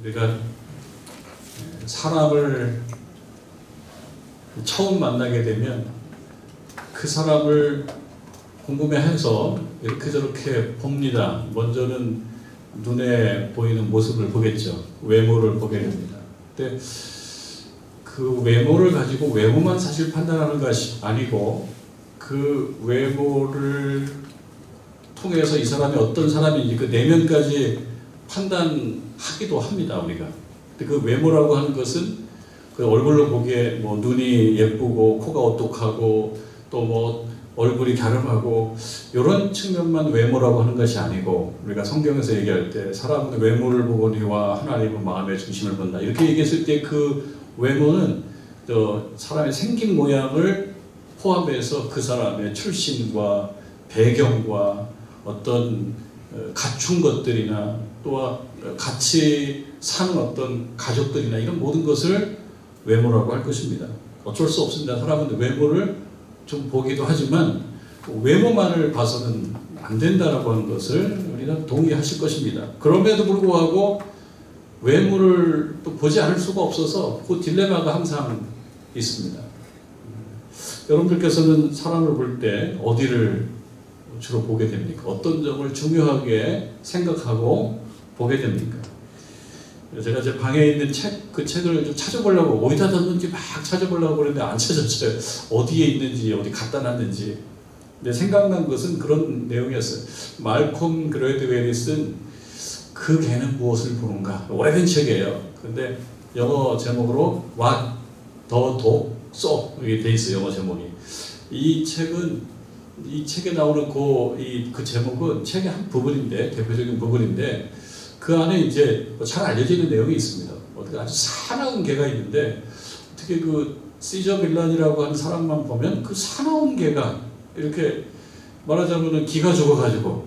우리가 사람을 처음 만나게 되면 그 사람을 궁금해해서 이렇게 저렇게 봅니다. 먼저는 눈에 보이는 모습을 보겠죠. 외모를 보게 됩니다. 근데 그 외모를 가지고 외모만 사실 판단하는 것이 아니고 그 외모를 통해서 이 사람이 어떤 사람인지 그 내면까지 판단하기도 합니다, 우리가. 근데 그 외모라고 하는 것은 그 얼굴로 보기에 뭐 눈이 예쁘고 코가 오똑하고 또 뭐 얼굴이 갸름하고 이런 측면만 외모라고 하는 것이 아니고, 우리가 성경에서 얘기할 때 사람은 외모를 보거니와 하나님은 마음의 중심을 본다 이렇게 얘기했을 때 그 외모는 사람의 생긴 모양을 포함해서 그 사람의 출신과 배경과 어떤 갖춘 것들이나 또 같이 사는 어떤 가족들이나 이런 모든 것을 외모라고 할 것입니다. 어쩔 수 없습니다. 사람은 외모를 좀 보기도 하지만 외모만을 봐서는 안 된다라고 하는 것을 우리는 동의하실 것입니다. 그럼에도 불구하고 외모를 또 보지 않을 수가 없어서 그 딜레마가 항상 있습니다. 여러분들께서는 사람을 볼 때 어디를 주로 보게 됩니까? 어떤 점을 중요하게 생각하고 보게 됩니까? 제가 제 방에 있는 그 책을 좀 찾아보려고 어디다 뒀는지 막 찾아보려고 그랬는데 안 찾았어요. 어디에 있는지, 어디 갖다 놨는지. 근데 생각난 것은 그런 내용이었어요. 말콤 그레드웰이 쓴 그 개는 무엇을 보는가. 오래된 책이에요. 근데 영어 제목으로 What the Dog Saw 이게 돼 있어요. 영어 제목이. 이 책에 나오는 그 제목은 책의 한 부분인데, 대표적인 부분인데, 그 안에 이제 잘 알려져 있는 내용이 있습니다. 어떻게 아주 사나운 개가 있는데, 어떻게 그 시저 밀란이라고 하는 사람만 보면 그 사나운 개가 이렇게 말하자면은 기가 죽어가지고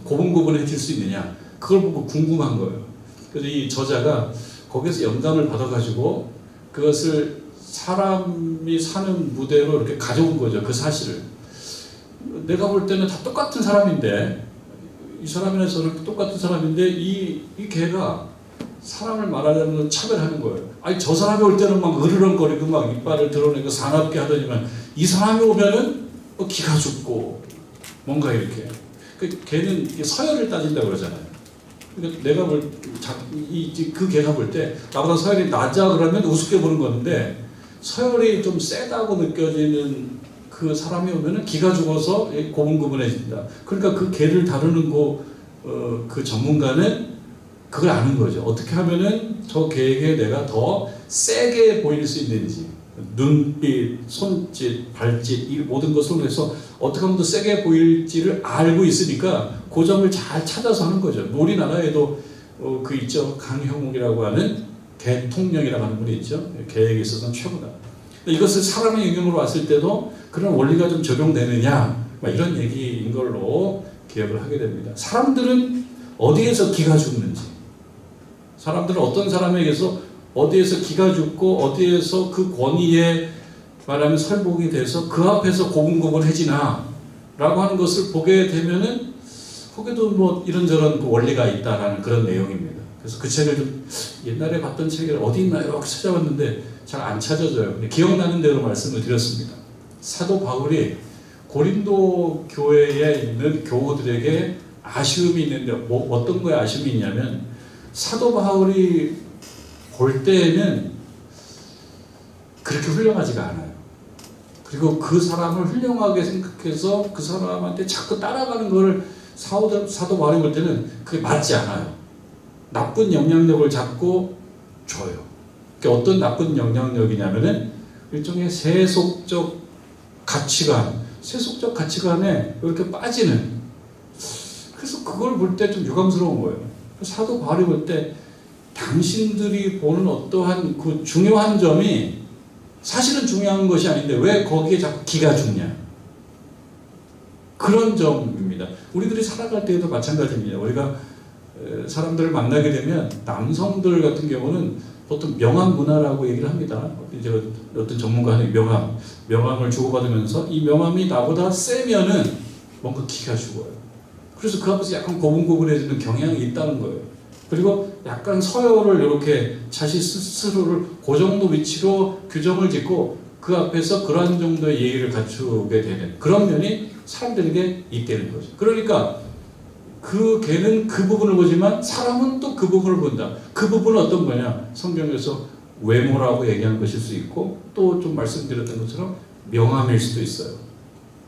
고분고분해질 수 있느냐, 그걸 보고 궁금한 거예요. 그래서 이 저자가 거기서 영감을 받아가지고 그것을 사람이 사는 무대로 이렇게 가져온 거죠. 그 사실을. 내가 볼 때는 다 똑같은 사람인데, 이 사람이나 저랑 똑같은 사람인데 이 개가 사람을 말하자면 차별하는 거예요. 아니 저 사람이 올 때는 막 으르렁거리고 막 이빨을 드러내고 사납게 하더니만 이 사람이 오면은 기가 죽고 뭔가 이렇게. 그 개는 서열을 따진다고 그러잖아요. 그러니까 내가 그 개가 볼 때 나보다 서열이 낮아 그러면 우습게 보는 건데, 서열이 좀 세다고 느껴지는 그 사람이 오면은 기가 죽어서 고분고분해진다. 그러니까 그 개를 다루는 그 전문가는 그걸 아는 거죠. 어떻게 하면은 저 개에게 내가 더 세게 보일 수 있는지, 눈빛, 손짓, 발짓 이 모든 것을 해서 어떻게 하면 더 세게 보일지를 알고 있으니까 그 점을 잘 찾아서 하는 거죠. 우리나라에도 그 있죠. 강형욱이라고 하는 대통령이라고 하는 분이 있죠. 개에게 있어서는 최고다. 이것을 사람의 영역으로 왔을 때도 그런 원리가 좀 적용되느냐, 이런 얘기인 걸로 기억을 하게 됩니다. 사람들은 어디에서 기가 죽는지, 사람들은 어떤 사람에게서 어디에서 기가 죽고 어디에서 그 권위에 말하면 설복이 돼서 그 앞에서 고분고분해지나 라고 하는 것을 보게 되면은 거기도 뭐 이런저런 그 원리가 있다라는 그런 내용입니다. 그래서 그 책을 좀 옛날에 봤던 책을 어디 있나 이렇게 찾아봤는데 잘 안 찾아져요. 근데 기억나는 대로 말씀을 드렸습니다. 사도 바울이 고린도 교회에 있는 교우들에게 아쉬움이 있는데 어떤 거에 아쉬움이 있냐면, 사도 바울이 볼 때에는 그렇게 훌륭하지가 않아요. 그리고 그 사람을 훌륭하게 생각해서 그 사람한테 자꾸 따라가는 거를 사도 바울이 볼 때는 그게 맞지 않아요. 나쁜 영향력을 자꾸 줘요. 그게 어떤 나쁜 영향력이냐면은 일종의 세속적 가치관에 이렇게 빠지는. 그래서 그걸 볼 때 좀 유감스러운 거예요. 사도 바울이 볼 때 당신들이 보는 어떠한 그 중요한 점이 사실은 중요한 것이 아닌데 왜 거기에 자꾸 기가 죽냐, 그런 점입니다. 우리들이 살아갈 때에도 마찬가지입니다. 우리가 사람들을 만나게 되면 남성들 같은 경우는 보통 명함 문화라고 얘기를 합니다. 이제 어떤 전문가는 명함을 주고받으면서 이 명함이 나보다 세면은 뭔가 기가 죽어요. 그래서 그 앞에서 약간 고분고분해지는 경향이 있다는 거예요. 그리고 약간 서열을 이렇게 자신 스스로를 그 정도 위치로 규정을 짓고 그 앞에서 그러한 정도의 예의를 갖추게 되는 그런 면이 사람들에게 있다는 거죠. 그러니까 그 걔는 그 부분을 보지만 사람은 또 그 부분을 본다. 그 부분은 어떤 거냐? 성경에서 외모라고 얘기하는 것일 수 있고 또 좀 말씀드렸던 것처럼 명함일 수도 있어요.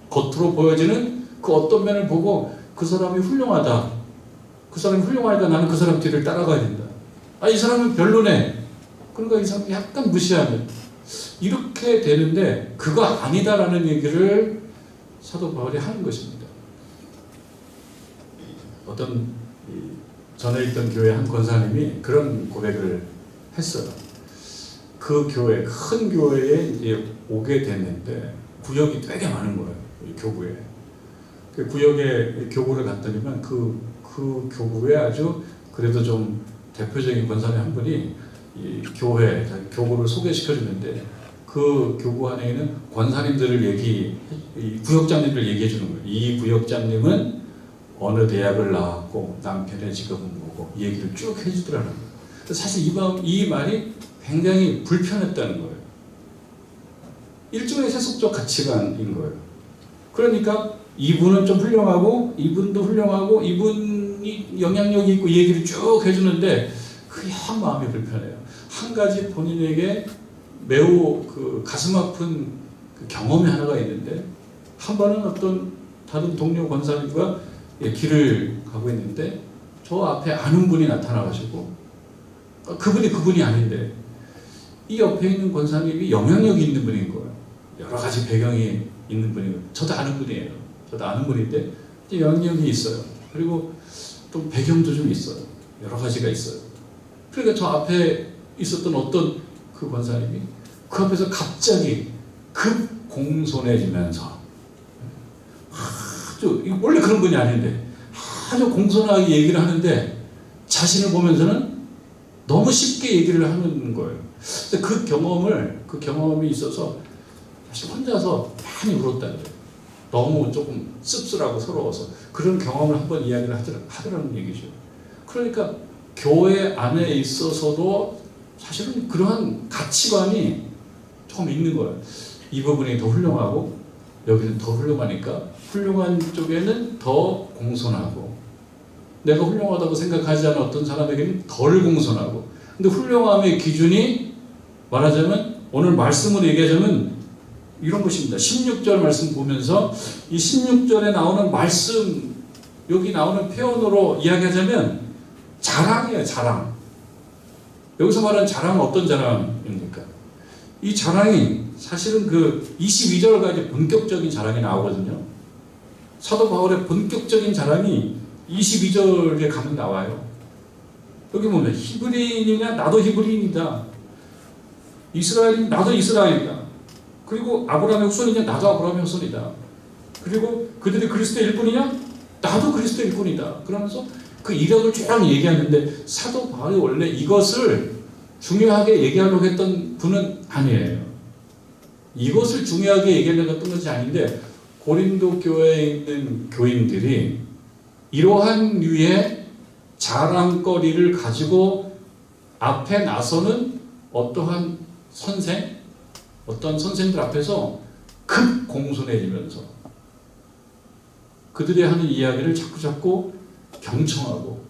겉으로 보여지는 그 어떤 면을 보고 그 사람이 훌륭하다. 그 사람이 훌륭하니까 나는 그 사람 뒤를 따라가야 된다. 아, 이 사람은 별로네. 그러니까 이 사람이 약간 무시하는. 이렇게 되는데 그거 아니다라는 얘기를 사도 바울이 하는 것입니다. 어떤 전에 있던 교회 한 권사님이 그런 고백을 했어요. 그 교회, 큰 교회에 이제 오게 됐는데 구역이 되게 많은 거예요. 이 교구에. 그 구역에 교구를 갔더니만 그 교구에 아주 그래도 좀 대표적인 권사님 한 분이 이 교회, 교구를 소개시켜 주는데 그 교구 안에 있는 권사님들을 이 구역장님들 얘기해 주는 거예요. 이 구역장님은 어느 대학을 나왔고 남편의 직업은 뭐고 이 얘기를 쭉 해주더라는 거예요. 사실 이 말이 굉장히 불편했다는 거예요. 일종의 세속적 가치관인 거예요. 그러니까 이분은 좀 훌륭하고 이분도 훌륭하고 이분이 영향력이 있고 이 얘기를 쭉 해주는데 그게 영 마음이 불편해요. 한 가지 본인에게 매우 그 가슴 아픈 그 경험이 하나가 있는데 한 번은 어떤 다른 동료 권사님과 길을 가고 있는데 저 앞에 아는 분이 나타나가지고 그분이 아닌데 이 옆에 있는 권사님이 영향력이 있는 분인 거예요. 여러 가지 배경이 있는 분이고 저도 아는 분이에요. 저도 아는 분인데 영향력이 있어요. 그리고 또 배경도 좀 있어요. 여러 가지가 있어요. 그러니까 저 앞에 있었던 어떤 그 권사님이 그 앞에서 갑자기 급 공손해지면서 아주 원래 그런 분이 아닌데 아주 공손하게 얘기를 하는데 자신을 보면서는 너무 쉽게 얘기를 하는 거예요. 그 경험이 있어서 사실 혼자서 많이 울었다는 거예요. 너무 조금 씁쓸하고 서러워서 그런 경험을 한번 이야기를 하더라는 얘기죠. 그러니까 교회 안에 있어서도 사실은 그러한 가치관이 조금 있는 거예요. 이 부분이 더 훌륭하고 여기는 더 훌륭하니까 훌륭한 쪽에는 더 공손하고 내가 훌륭하다고 생각하지 않은 어떤 사람에게는 덜 공손하고 근데 훌륭함의 기준이 말하자면 오늘 말씀으로 얘기하자면 이런 것입니다. 16절 말씀 보면서 이 16절에 나오는 말씀 여기 나오는 표현으로 이야기하자면 자랑이에요. 자랑. 여기서 말하는 자랑은 어떤 자랑입니까? 이 자랑이 사실은 그 22절과 이제 본격적인 자랑이 나오거든요. 사도 바울의 본격적인 자랑이 22절에 가면 나와요. 여기 보면 히브리인이냐 나도 히브리인이다. 이스라엘인 나도 이스라엘이다. 그리고 아브라함의 후손이냐 나도 아브라함의 후손이다. 그리고 그들이 그리스도의 일꾼이냐 나도 그리스도의 일꾼이다. 그러면서 그 이력을 쭉 얘기하는데 사도 바울이 원래 이것을 중요하게 얘기하려고 했던 분은 아니에요. 이것을 중요하게 얘기하려고 했던 것이 아닌데 고린도 교회에 있는 교인들이 이러한 류의 자랑거리를 가지고 앞에 나서는 어떠한 어떤 선생들 앞에서 급 공손해지면서 그들이 하는 이야기를 자꾸 경청하고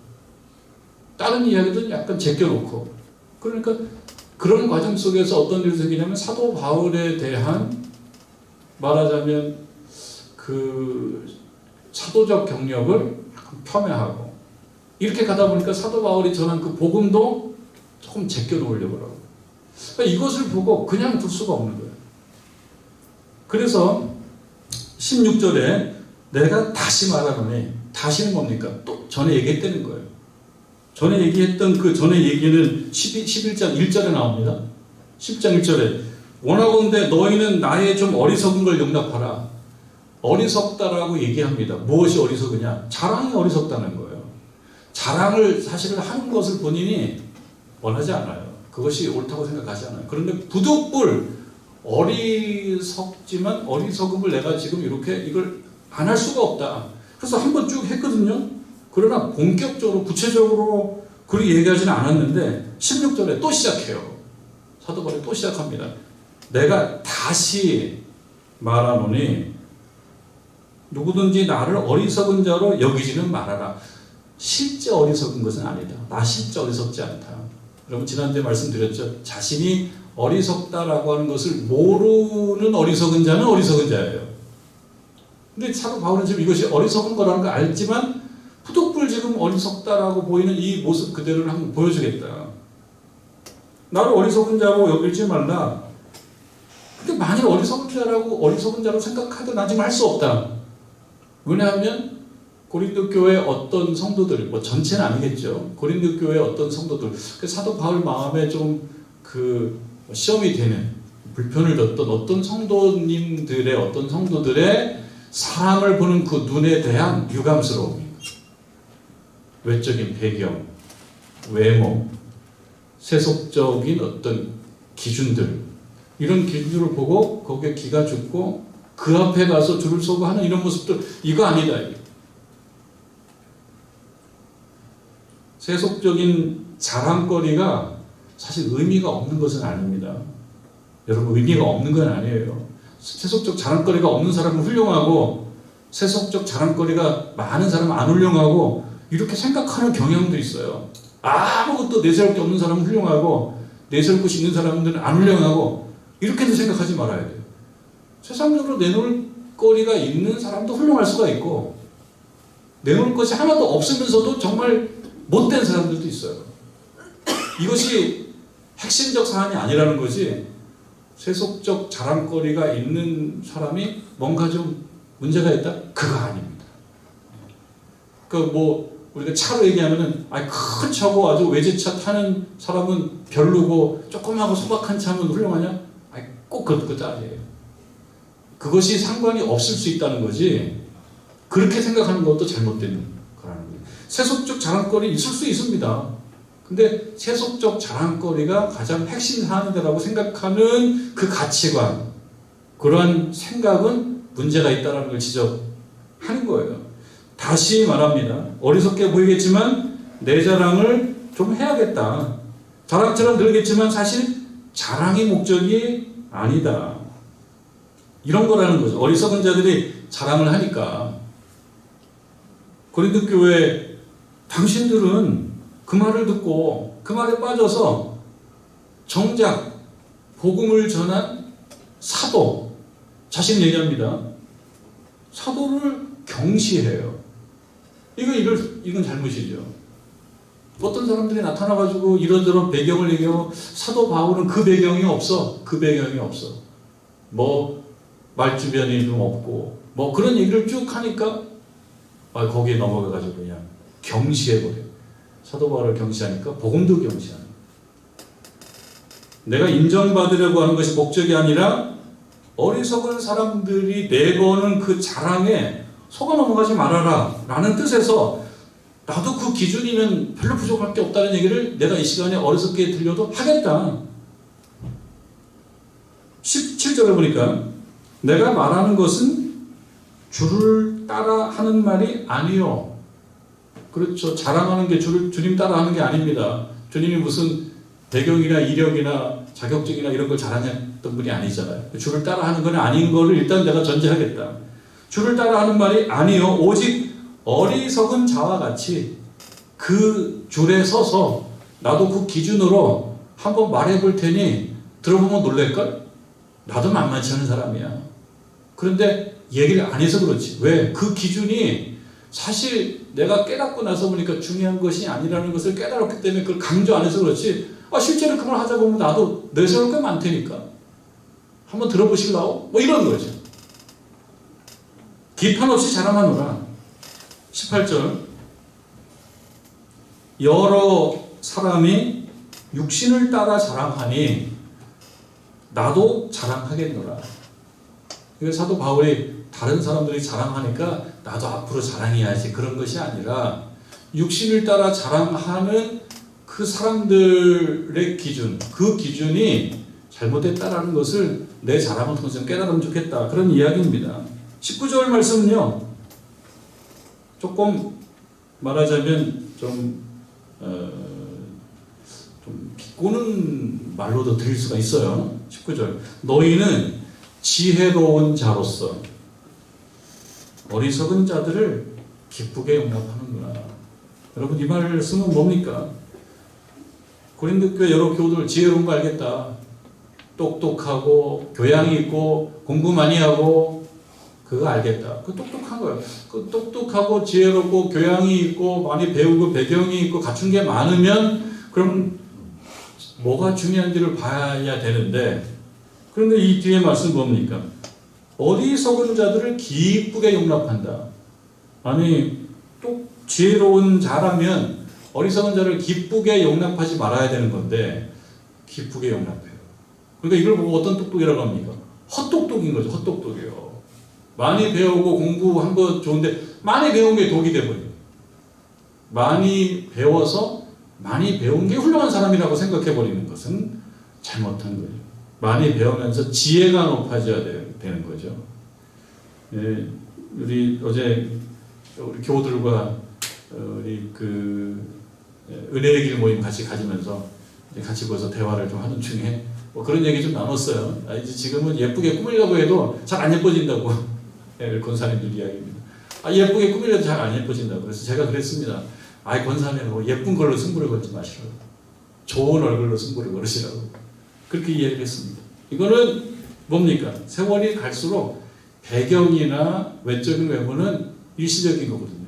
다른 이야기들은 약간 제껴놓고 그러니까 그런 과정 속에서 어떤 일이 생기냐면 사도 바울에 대한 말하자면 그 사도적 경력을 폄훼하고 이렇게 가다 보니까 사도 바울이 전한 그 복음도 조금 제껴놓으려고 하고 그러니까 이것을 보고 그냥 둘 수가 없는 거예요. 그래서 16절에 내가 다시 말하노니 다시는 뭡니까? 또 전에 얘기했다는 거예요. 전에 얘기했던 그 전에 얘기는 11장 1절에 나옵니다. 10장 1절에 원하건대 너희는 나의 좀 어리석은 걸 용납하라. 어리석다라고 얘기합니다. 무엇이 어리석으냐? 자랑이 어리석다는 거예요. 자랑을 사실은 하는 것을 본인이 원하지 않아요. 그것이 옳다고 생각하지 않아요. 그런데 부득불 어리석지만 어리석음을 내가 지금 이렇게 이걸 안 할 수가 없다. 그래서 한번 쭉 했거든요. 그러나 본격적으로 구체적으로 그렇게 얘기하지는 않았는데 16절에 또 시작해요. 사도 바울이 또 시작합니다. 내가 다시 말하노니 누구든지 나를 어리석은 자로 여기지는 말아라. 실제 어리석은 것은 아니다. 나 실제 어리석지 않다. 여러분 지난주에 말씀드렸죠. 자신이 어리석다라고 하는 것을 모르는 어리석은 자는 어리석은 자예요. 근데 사도 바울은 지금 이것이 어리석은 거라는 걸 알지만 푸득불 지금 어리석다라고 보이는 이 모습 그대로를 한번 보여주겠다. 나를 어리석은 자로 여기지 말라. 근데 만일 어리석은 자로 생각하든 나 지금 할 수 없다. 왜냐하면 고린도 교회 어떤 성도들, 뭐 전체는 아니겠죠. 고린도 교회 어떤 성도들, 사도 바울 마음에 좀 시험이 되는, 불편을 줬던 어떤 성도님들의, 어떤 성도들의 사람을 보는 그 눈에 대한 유감스러움, 외적인 배경, 외모, 세속적인 어떤 기준들, 이런 기준들을 보고 거기에 기가 죽고 그 앞에 가서 줄을 서고 하는 이런 모습들, 이거 아니다. 세속적인 자랑거리가 사실 의미가 없는 것은 아닙니다. 여러분, 의미가 없는 건 아니에요. 세속적 자랑거리가 없는 사람은 훌륭하고 세속적 자랑거리가 많은 사람은 안 훌륭하고 이렇게 생각하는 경향도 있어요. 아무것도 내세울 게 없는 사람은 훌륭하고 내세울 것이 있는 사람들은 안 훌륭하고 이렇게도 생각하지 말아야 돼요. 세상적으로 내놓을 거리가 있는 사람도 훌륭할 수가 있고 내놓을 것이 하나도 없으면서도 정말 못된 사람들도 있어요. 이것이 핵심적 사안이 아니라는 거지, 세속적 자랑거리가 있는 사람이 뭔가 좀 문제가 있다? 그거 아닙니다. 우리가 차로 얘기하면은, 큰 차고 아주 외제차 타는 사람은 별로고, 조그마하고 소박한 차면 훌륭하냐? 꼭 그것도 아니에요. 그것이 상관이 없을 수 있다는 거지, 그렇게 생각하는 것도 잘못된 거라는 거예요. 세속적 자랑거리 있을 수 있습니다. 근데 세속적 자랑거리가 가장 핵심 사안이라고 생각하는 그 가치관, 그러한 생각은 문제가 있다는 걸 지적하는 거예요. 다시 말합니다. 어리석게 보이겠지만 내 자랑을 좀 해야겠다. 자랑처럼 들리겠지만 사실 자랑이 목적이 아니다. 이런 거라는 거죠. 어리석은 자들이 자랑을 하니까. 고린도 교회 당신들은 그 말을 듣고 그 말에 빠져서 정작 복음을 전한 사도, 자신 얘기합니다. 사도를 경시해요. 이건 잘못이죠. 어떤 사람들이 나타나가지고 이런저런 배경을 얘기하고 사도 바울은 그 배경이 없어. 그 배경이 없어. 말주변이 좀 없고 그런 얘기를 쭉 하니까 거기에 넘어가가지고 그냥 경시해버려요. 사도 바울을 경시하니까 복음도 경시하는. 내가 인정받으려고 하는 것이 목적이 아니라 어리석은 사람들이 내거는 그 자랑에 속아 넘어가지 말아라 라는 뜻에서 나도 그 기준이면 별로 부족할 게 없다는 얘기를 내가 이 시간에 어리석게 들려도 하겠다. 17절에 보니까 내가 말하는 것은 주를 따라 하는 말이 아니요. 그렇죠. 자랑하는 게 주님 따라 하는 게 아닙니다. 주님이 무슨 배경이나 이력이나 자격증이나 이런 걸 자랑했던 분이 아니잖아요. 주를 따라 하는 건 아닌 거를 일단 내가 전제하겠다. 주를 따라 하는 말이 아니요. 오직 어리석은 자와 같이 그 줄에 서서 나도 그 기준으로 한번 말해볼 테니 들어보면 놀랄걸? 나도 만만치 않은 사람이야. 그런데 얘기를 안 해서 그렇지. 왜? 그 기준이 사실 내가 깨닫고 나서 보니까 중요한 것이 아니라는 것을 깨달았기 때문에 그걸 강조 안 해서 그렇지. 실제로 그 말 하자 보면 나도 내세울 게 많다니까. 한번 들어보실라고? 이런 거죠. 기판 없이 자랑하노라. 18절. 여러 사람이 육신을 따라 자랑하니 나도 자랑하겠노라. 이거 사도 바울이 다른 사람들이 자랑하니까 나도 앞으로 자랑해야지 그런 것이 아니라 육신을 따라 자랑하는 그 사람들의 기준, 그 기준이 잘못됐다라는 것을 내 자랑을 통해서 깨달으면 좋겠다. 그런 이야기입니다. 19절 말씀은요, 조금 말하자면 좀 좀 비꼬는 말로도 드릴 수가 있어요. 19절. 너희는 지혜로운 자로서 어리석은 자들을 기쁘게 용납하는구나. 여러분, 이 말씀은 뭡니까? 고린도 교회 여러 교우들 지혜로운 거 알겠다. 똑똑하고 교양이 있고 공부 많이 하고 그거 알겠다. 그 똑똑한 거예요. 그 똑똑하고 지혜롭고 교양이 있고 많이 배우고 배경이 있고 갖춘 게 많으면 그럼 뭐가 중요한지를 봐야 되는데, 그런데 이 뒤에 말씀 뭡니까? 어리석은 자들을 기쁘게 용납한다. 아니, 또 지혜로운 자라면 어리석은 자를 기쁘게 용납하지 말아야 되는 건데 기쁘게 용납해요. 그러니까 이걸 보고 어떤 똑똑이라고 합니까? 헛똑똑인 거죠. 헛똑똑이에요. 많이 배우고 공부한 거 좋은데 많이 배운 게 독이 돼버려요. 많이 배워서 많이 배운 게 훌륭한 사람이라고 생각해버리는 것은 잘못한 거죠. 많이 배우면서 지혜가 높아져야 되는 거죠. 예, 우리 어제 우리 교우들과 우리 은혜의 길 모임 같이 가지면서 같이 모여서 대화를 좀 하는 중에 뭐 그런 얘기 좀 나눴어요. 이제 지금은 예쁘게 꾸미려고 해도 잘 안 예뻐진다고. 권사님들 이야기입니다. 예쁘게 꾸미려도 잘 안 예뻐진다고. 그래서 제가 그랬습니다. 권사님 예쁜 걸로 승부를 걸지 마시라고. 좋은 얼굴로 승부를 걸으시라고. 그렇게 이야기를 했습니다. 이거는 뭡니까? 세월이 갈수록 배경이나 외적인 외모는 일시적인 거거든요.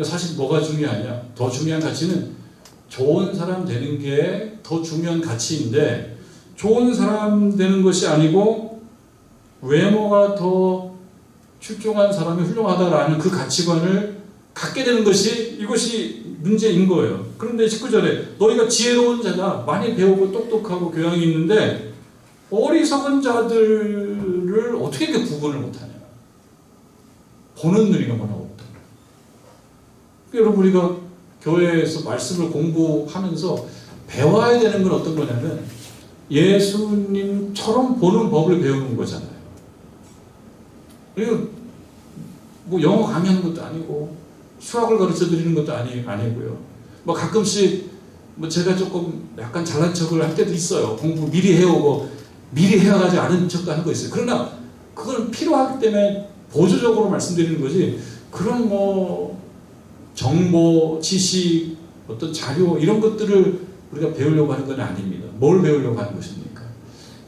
사실 뭐가 중요하냐? 더 중요한 가치는 좋은 사람 되는 게 더 중요한 가치인데, 좋은 사람 되는 것이 아니고 외모가 더 출중한 사람이 훌륭하다라는 그 가치관을 갖게 되는 것이, 이것이 문제인 거예요. 그런데 19절에 너희가 지혜로운 자다, 많이 배우고 똑똑하고 교양이 있는데 어리석은 자들을 어떻게 이렇게 구분을 못하냐. 보는 눈이 너무나 없다. 여러분, 우리가 교회에서 말씀을 공부하면서 배워야 되는 건 어떤 거냐면 예수님처럼 보는 법을 배우는 거잖아요. 그리고 뭐 영어 강의하는 것도 아니고 수학을 가르쳐 드리는 것도 아니고요. 뭐 가끔씩 뭐 제가 조금 약간 잘난 척을 할 때도 있어요. 공부 미리 해오고 미리 해와가지 않은 척도 하는 거 있어요. 그러나 그건 필요하기 때문에 보조적으로 말씀드리는 거지, 그런 뭐 정보, 지식, 어떤 자료 이런 것들을 우리가 배우려고 하는 건 아닙니다. 뭘 배우려고 하는 것입니까?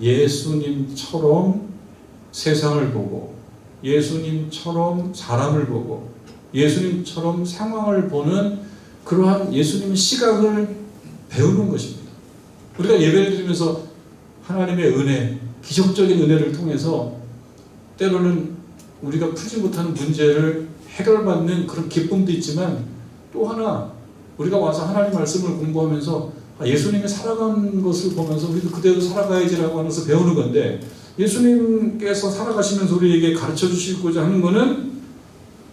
예수님처럼 세상을 보고 예수님처럼 사람을 보고 예수님처럼 상황을 보는 그러한 예수님의 시각을 배우는 것입니다. 우리가 예배를 드리면서 하나님의 은혜, 기적적인 은혜를 통해서 때로는 우리가 풀지 못하는 문제를 해결받는 그런 기쁨도 있지만, 또 하나 우리가 와서 하나님 말씀을 공부하면서 예수님이 살아간 것을 보면서 우리도 그대로 살아가야지라고 하면서 배우는 건데, 예수님께서 살아가시면서 우리에게 가르쳐 주시고자 하는 것은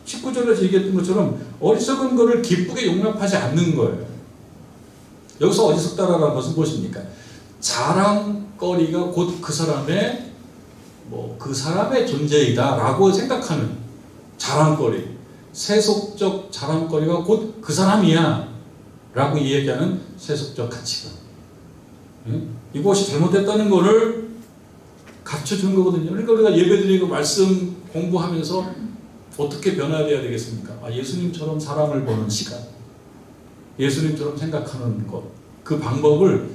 19절에서 얘기했던 것처럼 어리석은 것을 기쁘게 용납하지 않는 거예요. 여기서 어리석다라는 것은 무엇입니까? 자랑거리가 곧 그 사람의 그 사람의 존재이다라고 생각하는 자랑거리, 세속적 자랑거리가 곧 그 사람이야 라고 얘기하는 세속적 가치관. 이것이 잘못됐다는 것을 갖춰준 거거든요. 그러니까 우리가 예배드리고 말씀 공부하면서 어떻게 변화되어야 되겠습니까? 예수님처럼 사람을 보는 시간, 예수님처럼 생각하는 것, 그 방법을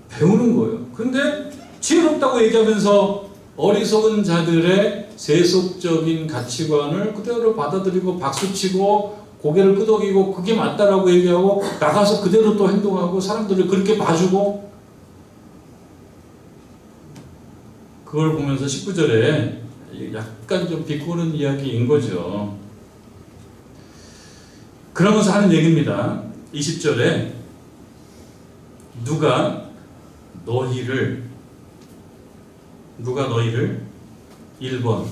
배우는 거예요. 그런데 지혜롭다고 얘기하면서 어리석은 자들의 세속적인 가치관을 그대로 받아들이고 박수치고 고개를 끄덕이고 그게 맞다라고 얘기하고 나가서 그대로 또 행동하고 사람들을 그렇게 봐주고, 그걸 보면서 19절에 약간 좀 비꼬는 이야기인 거죠. 그러면서 하는 얘기입니다. 20절에 누가 너희를 1번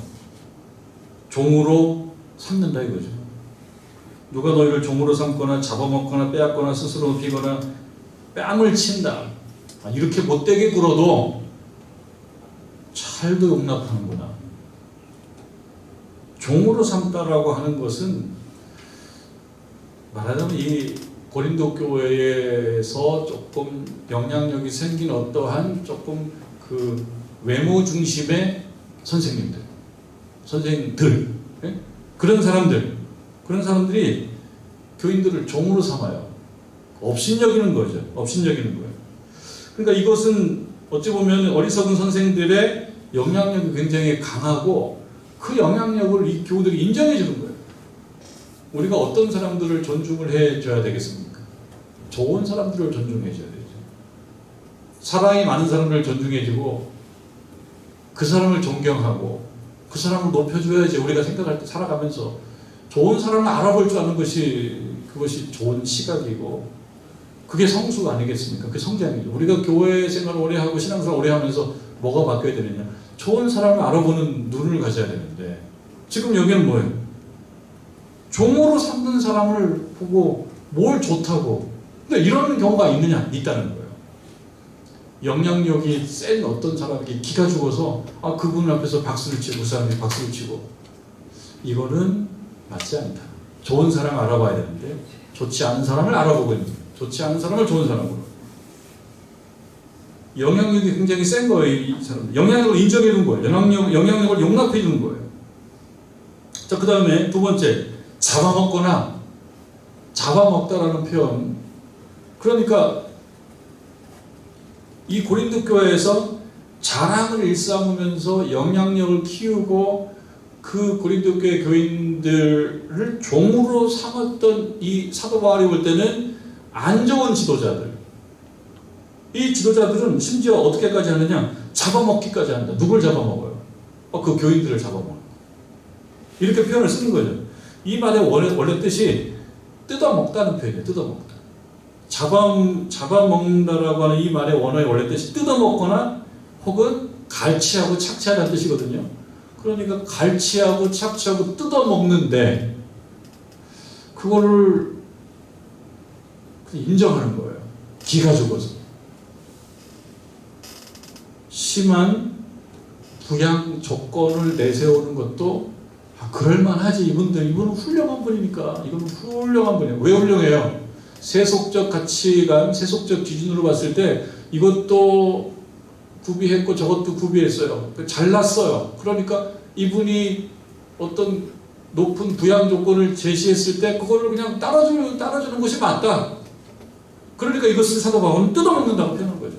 종으로 삼는다 이거죠. 누가 너희를 종으로 삼거나 잡아먹거나 빼앗거나 스스로 높이거나 뺨을 친다, 이렇게 못되게 굴어도 잘도 용납하는구나. 종으로 삼다라고 하는 것은 말하자면 이 고린도 교회에서 조금 영향력이 생긴 어떠한 조금 그 외모 중심의 선생님들, 예? 그런 사람들이 교인들을 종으로 삼아요. 업신여기는 거죠. 업신여기는 거예요. 그러니까 이것은 어찌 보면 어리석은 선생들의 영향력이 굉장히 강하고 그 영향력을 이 교우들이 인정해 주는 거예요. 우리가 어떤 사람들을 존중을 해줘야 되겠습니까? 좋은 사람들을 존중해 줘야 되죠. 사랑이 많은 사람들을 존중해주고 그 사람을 존경하고 그 사람을 높여줘야지. 우리가 생각할 때 살아가면서 좋은 사람을 알아볼 줄 아는 그것이 좋은 시각이고 그게 성수가 아니겠습니까? 그게 성장이죠. 우리가 교회 생활을 오래 하고 신앙생활 오래 하면서 뭐가 바뀌어야 되느냐? 좋은 사람을 알아보는 눈을 가져야 되는데 지금 여기는 뭐예요? 종으로 삼는 사람을 보고 뭘 좋다고. 근데 이런 경우가 있다는 거예요. 영향력이 센 어떤 사람에게 기가 죽어서 그분 앞에서 박수를 치고 그 사람이 박수를 치고 이거는 맞지 않다. 좋은 사람 알아봐야 되는데 좋지 않은 사람을 알아보고 있는 거예요. 좋지 않은 사람을 좋은 사람으로. 영향력이 굉장히 센 거예요. 이 사람. 영향력을 인정해 준 거예요. 영향력을 용납해 주는 거예요. 자, 그 다음에 두 번째, 잡아먹다라는 표현. 그러니까 이 고린도 교회에서 자랑을 일삼으면서 영향력을 키우고 그 고린도 교회 교인들을 종으로 삼았던 이 사도 바울이 볼 때는 안 좋은 지도자들. 이 지도자들은 심지어 어떻게까지 하느냐? 잡아먹기까지 한다. 누굴 잡아먹어요? 그 교인들을 잡아먹는. 이렇게 표현을 쓰는 거죠. 이 말의 원래 뜻이 뜯어먹다는 표현이에요. 뜯어먹다. 잡아먹는다라고 하는 이 말의 원래 뜻이 뜯어먹거나 혹은 갈취하고 착취하는 뜻이거든요. 그러니까 갈취하고 착취하고 뜯어먹는데 그거를 인정하는 거예요. 기가 죽어서. 심한 부양 조건을 내세우는 것도 그럴만하지. 이분은 훌륭한 분이니까. 이분은 훌륭한 분이에요. 왜 훌륭해요? 세속적 가치관, 세속적 기준으로 봤을 때 이것도 구비했고 저것도 구비했어요. 잘났어요. 그러니까 이분이 어떤 높은 부양 조건을 제시했을 때 그거를 그냥 따라주는 것이 맞다. 그러니까 이것을 사도 바울은 뜯어먹는다고 표현한 거죠.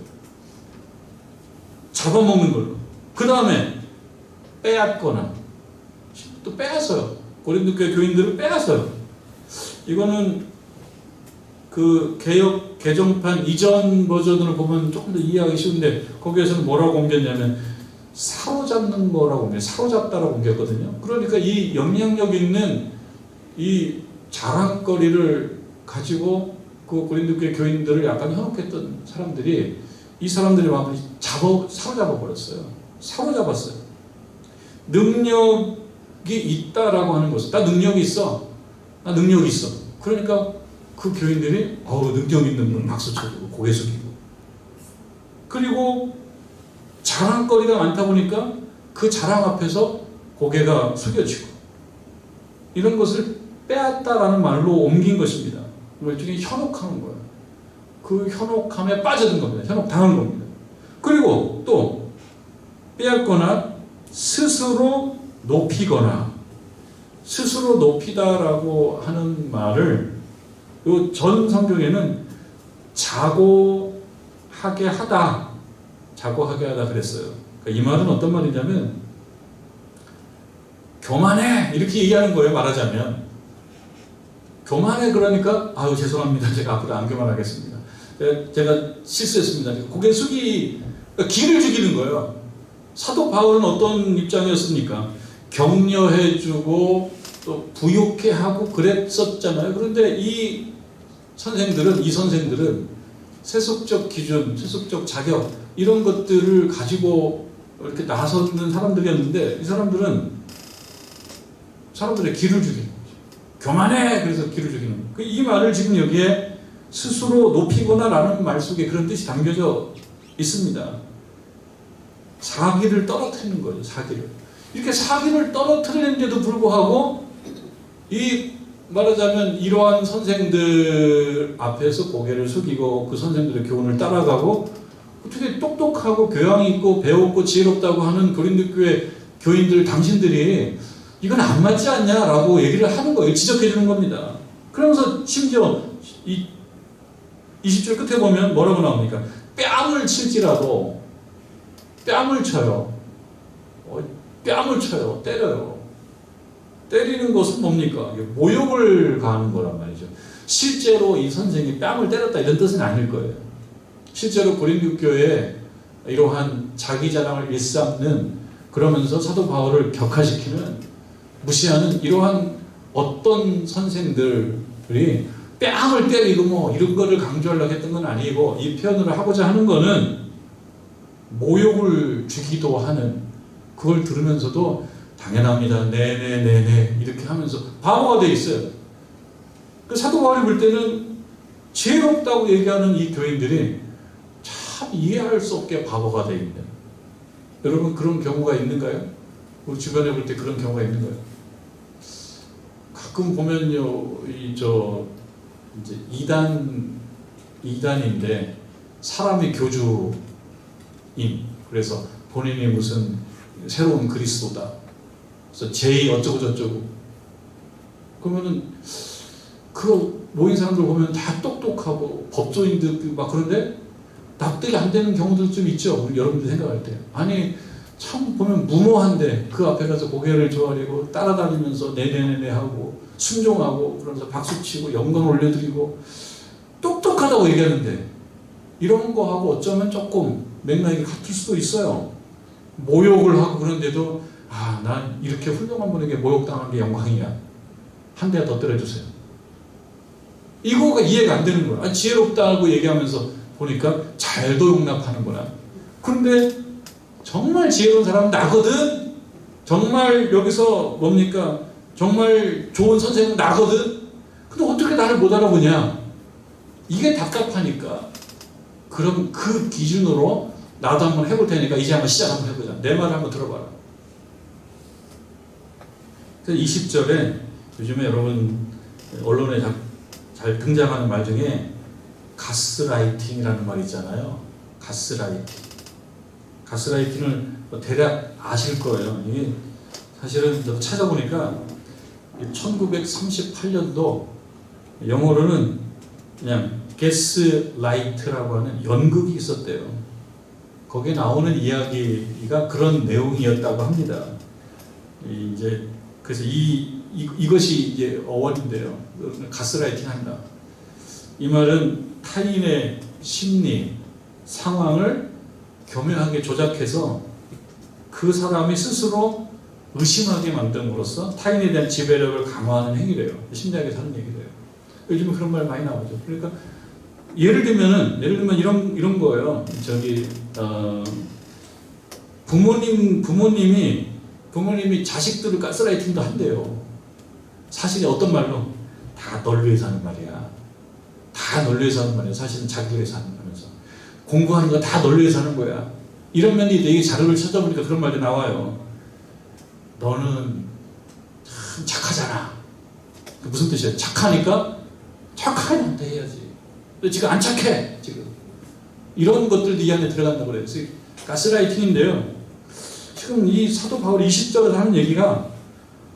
잡아먹는 걸로. 그 다음에 빼앗거나 또 빼앗어요. 고린도 교회 교인들을 빼앗어요. 이거는 그 개정판 이전 버전으로 보면 조금 더 이해하기 쉬운데 거기에서는 뭐라고 옮겼냐면 사로잡는 거라고 옮겨요. 사로잡다라고 옮겼거든요. 그러니까 이 영향력 있는 이 자랑거리를 가지고 그 고린도 교회 교인들을 약간 현혹했던 사람들이 이 사람들의 마음을 사로잡아 버렸어요. 사로잡았어요. 능력이 있다라고 하는 것은 나 능력이 있어. 나 능력이 있어. 그러니까 그 교인들이 능력 있는 분 박수 쳐주고 고개 숙이고 그리고 자랑거리가 많다 보니까 그 자랑 앞에서 고개가 숙여지고 이런 것을 빼앗다라는 말로 옮긴 것입니다. 일종의 현혹하는 거예요. 그 현혹함에 빠져든 겁니다. 현혹당한 겁니다. 그리고 또 빼앗거나 스스로 높이거나 스스로 높이다라고 하는 말을 이 전 성경에는 자고하게 하다 그랬어요. 그러니까 이 말은 어떤 말이냐면 교만해 이렇게 얘기하는 거예요. 말하자면 교만해. 그러니까 죄송합니다. 제가 앞으로 안 교만하겠습니다. 제가 실수했습니다. 고개 그러니까 기를 죽이는 거예요. 사도 바울은 어떤 입장이었습니까? 격려해주고 또 부욕해 하고 그랬었잖아요. 그런데 이 선생들은 세속적 기준, 세속적 자격 이런 것들을 가지고 이렇게 나서는 사람들이었는데 이 사람들은 사람들의 기를 죽이는 거죠. 교만해! 그래서 기를 죽이는 거예요. 이 말을 지금 여기에 스스로 높이거나 라는 말 속에 그런 뜻이 담겨져 있습니다. 사기를 떨어뜨리는 거죠. 사기를. 이렇게 사기를 떨어뜨리는데도 불구하고 이 말하자면 이러한 선생들 앞에서 고개를 숙이고 그 선생들의 교훈을 따라가고 어떻게 똑똑하고 교양 있고 배웠고 지혜롭다고 하는 고린도교회 교인들 당신들이 이건 안 맞지 않냐라고 얘기를 하는 거예요. 지적해 주는 겁니다. 그러면서 심지어 이 20절 끝에 보면 뭐라고 나옵니까? 뺨을 칠지라도 뺨을 쳐요. 뺨을 쳐요. 때려요. 때리는 것은 뭡니까? 모욕을 가하는 거란 말이죠. 실제로 이 선생이 뺨을 때렸다 이런 뜻은 아닐 거예요. 실제로 고린도 교회에 이러한 자기 자랑을 일삼는 그러면서 사도 바울을 격하시키는 무시하는 이러한 어떤 선생들이 뺨을 때리고 뭐 이런 거를 강조하려고 했던 건 아니고 이 표현을 하고자 하는 거는 모욕을 주기도 하는 그걸 들으면서도 당연합니다. 네네네네 이렇게 하면서 바보가 돼 있어요. 그 사도 바울이 볼 때는 지혜롭다고 얘기하는 이 교인들이 참 이해할 수 없게 바보가 돼 있는. 여러분 그런 경우가 있는가요? 우리 주변에 볼 때 그런 경우가 있는가요? 가끔 보면요, 이제 이단인데 사람이 교주임. 그래서 본인이 무슨 새로운 그리스도다. 그래서 제2 어쩌고 저쩌고. 그러면은 그 모인 사람들 보면 다 똑똑하고 법조인들 막 그런데 납득이 안 되는 경우도 좀 있죠. 우리 여러분들 생각할 때. 아니 참 보면 무모한데 그 앞에 가서 고개를 조아리고 따라다니면서 네네네네 하고 순종하고 그러면서 박수치고 영광 올려드리고 똑똑하다고 얘기하는데 이런 거하고 어쩌면 조금 맥락이 같을 수도 있어요. 모욕을 하고 그런데도 난 이렇게 훌륭한 분에게 모욕당한 게 영광이야. 한 대 더 때려주세요. 이거가 이해가 안 되는 거야. 지혜롭다고 얘기하면서 보니까 잘도 용납하는구나. 그런데 정말 지혜로운 사람은 나거든. 정말 여기서 뭡니까? 정말 좋은 선생은 나거든. 근데 어떻게 나를 못 알아보냐? 이게 답답하니까. 그럼 그 기준으로 나도 한번 해볼 테니까 이제 한번 시작 한번 해보자. 내 말을 한번 들어봐라. 그래서 20절에 요즘에 여러분 언론에 잘 등장하는 말 중에 가스라이팅이라는 말이 있잖아요. 가스라이팅을 대략 아실 거예요. 이게 사실은 찾아보니까 1938년도 영어로는 그냥 게스라이트라고 하는 연극이 있었대요. 거기에 나오는 이야기가 그런 내용이었다고 합니다. 그래서 이것이 이제 어원인데요. 가스라이팅 한다. 이 말은 타인의 심리, 상황을 교묘하게 조작해서 그 사람이 스스로 의심하게 만듦으로써 타인에 대한 지배력을 강화하는 행위래요. 심리학에서 하는 얘기래요. 요즘에 그런 말 많이 나오죠. 그러니까 예를 들면 이런 거예요. 부모님이 자식들을 가스라이팅도 한대요. 사실이 어떤 말로 다 널 위해서 하는 말이야. 다 널 위해서 하는 말이야. 사실은 자기들 위해서 하는 거면서 공부하는 거 다 널 위해서 하는 거야. 이런 면이 되게 자료를 찾아보니까 그런 말이 나와요. 너는 참 착하잖아. 무슨 뜻이야? 착하니까 착하게 해야지. 너 지금 안 착해. 지금 이런 것들도 이 안에 들어간다고 그래요. 그래서 가스라이팅인데요. 지금 이 사도 바울이 20절에서 하는 얘기가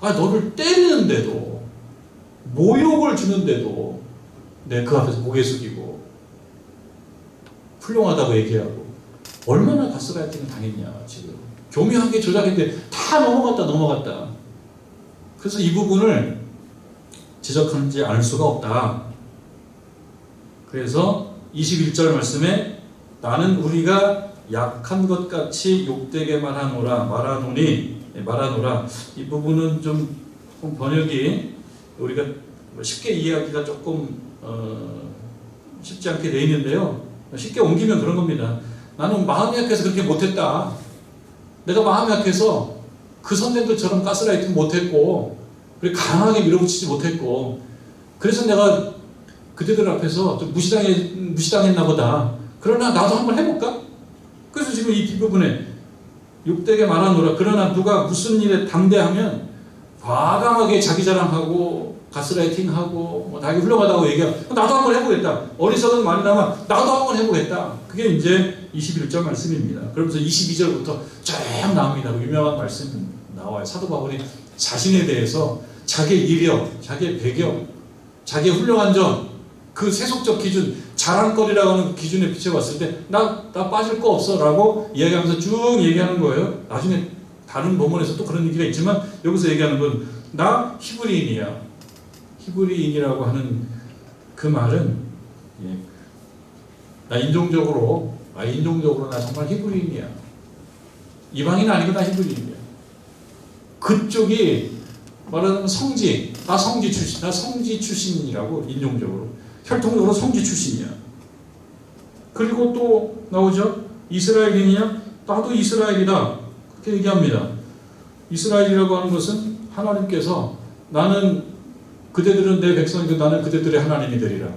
너를 때리는데도 모욕을 주는데도 그 앞에서 고개 숙이고 훌륭하다고 얘기하고 얼마나 가스라이팅을 당했냐. 지금 교묘하게 조작했는데 다 넘어갔다. 그래서 이 부분을 지적하는지 알 수가 없다. 그래서 21절 말씀에 나는 우리가 약한 것 같이 욕되게 말하노라. 이 부분은 좀 번역이 우리가 쉽게 이해하기가 조금 쉽지 않게 되어 있는데요. 쉽게 옮기면 그런 겁니다. 나는 마음이 약해서 그렇게 못했다. 내가 마음이 약해서 그 선생들처럼 가스라이팅 못했고 그리고 강하게 밀어붙이지 못했고 그래서 내가 그대들 앞에서 좀 무시당했나 보다. 그러나 나도 한번 해볼까? 그래서 지금 이 뒷부분에 욕되게 말하노라. 그러나 누가 무슨 일에 담대하면 과감하게 자기 자랑하고 가스라이팅하고 뭐 자기 훌륭하다고 얘기하고 나도 한번 해보겠다. 어리석은 말이 나면 나도 한번 해보겠다. 그게 이제 21절 말씀입니다. 그러면서 22절부터 쭉 나옵니다. 유명한 말씀 나와요. 사도 바울이 자신에 대해서 자기의 이력, 자기의 배경, 자기의 훌륭한 점, 그 세속적 기준, 자랑거리라고 하는 그 기준에 비춰봤을 때 나 빠질 거 없어 라고 이야기하면서 쭉 얘기하는 거예요. 나중에 다른 본문에서 또 그런 얘기가 있지만 여기서 얘기하는 건 나 히브리인이야. 히브리인이라고 하는 그 말은 나 인종적으로 나 정말 히브리인이야. 이방인 아니고 나 히브리인이야. 그쪽이 말하자면 성지, 나 성지 출신이라고 인종적으로 혈통적으로 성지 출신이야. 그리고 또 나오죠. 이스라엘인이냐? 나도 이스라엘이다. 그렇게 얘기합니다. 이스라엘이라고 하는 것은 하나님께서 나는 그대들은 내 백성이고 나는 그대들의 하나님이 되리라.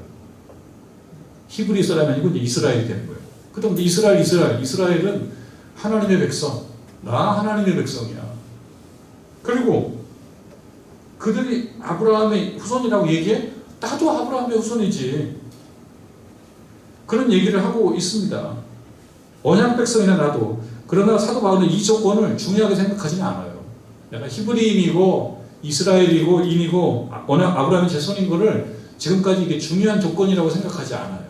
히브리 사람이 아니고 이제 이스라엘이 되는 거예요. 그다음 이스라엘은 하나님의 백성. 나 하나님의 백성이야. 그리고 그들이 아브라함의 후손이라고 얘기해? 나도 아브라함의 후손이지. 그런 얘기를 하고 있습니다. 언약 백성이나 나도. 그러나 사도 바울은 이 조건을 중요하게 생각하지는 않아요. 내가 히브리인이고 이스라엘이고 인이고 언약 아브라함의 자손인 거를 지금까지 이게 중요한 조건이라고 생각하지 않아요.